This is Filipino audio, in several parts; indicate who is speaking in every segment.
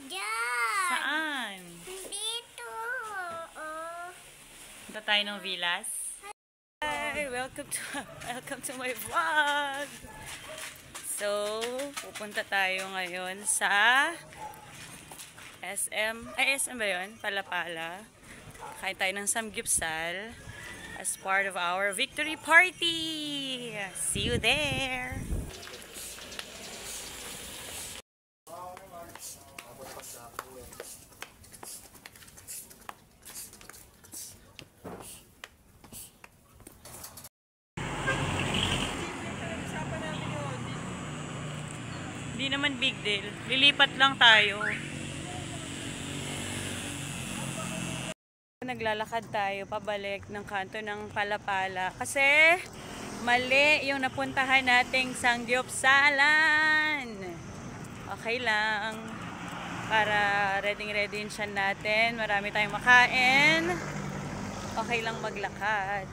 Speaker 1: Diyan.
Speaker 2: Saan?
Speaker 1: Dito. Oh.
Speaker 2: Punta tayo ng Villas. Hi! Welcome to my vlog! So, pupunta tayo ngayon sa SM. Ay, SM ba yun? Palapala. Kain tayo ng samgyupsal as part of our victory party! See you there! Hindi naman big deal. Lilipat lang tayo. Naglalakad tayo pabalik ng kanto ng Palapala kasi mali yung napuntahan nating sangyupsalan. Okay lang. Para ready siya natin. Marami tayong makain. Okay lang maglakad.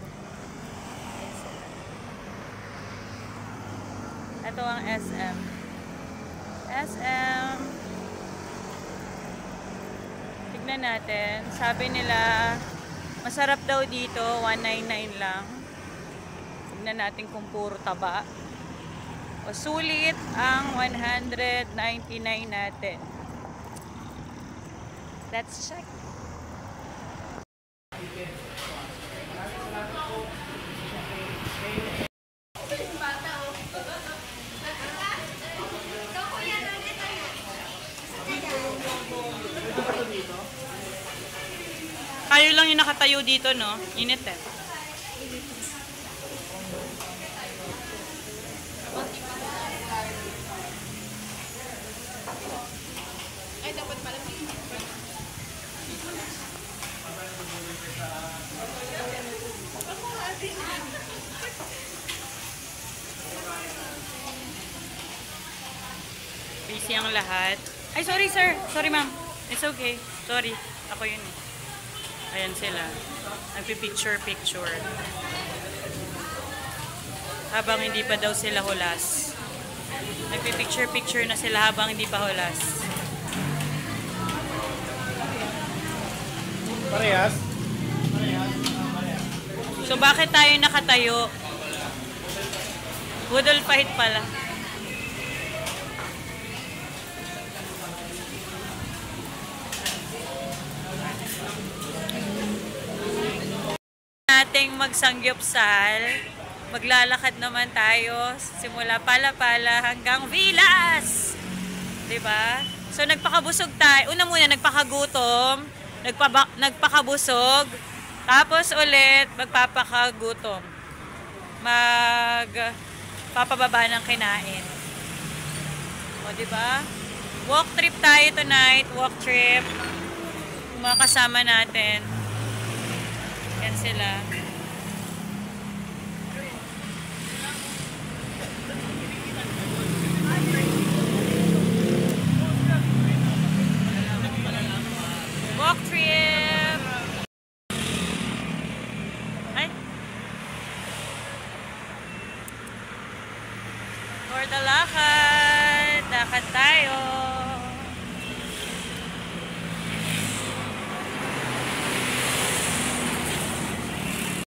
Speaker 2: Ito ang SM. SM. Tignan natin. Sabi nila, masarap daw dito. 199 lang. Tignan natin kung puro taba. O sulit ang 199 natin. Let's check. Tayo lang yung nakatayo dito, no? Init eh.
Speaker 3: Ay, dapat pala
Speaker 2: Busy ang lahat. Ay, sorry sir. Sorry ma'am. It's okay. Sorry. Ako yun eh. Ayan sila. Nagpipicture. Habang hindi pa daw sila hulas. Nagpipicture na sila habang hindi pa hulas.
Speaker 4: Parehas?
Speaker 2: So bakit tayo nakatayo? Budol pahit pala. Nating magsangyupsal. Maglalakad naman tayo simula Palapala hanggang Villas. 'Di ba? So nagpakabusog tayo. Una muna nagpakagutom, nagpakabusog, tapos ulit magpapakagutom. Papababa ng kinain. O 'di ba? Walk trip tayo tonight, walk trip. Mga kasama natin. Yan sila. Walk trip. Ay. For the lakad. Lakad tayo.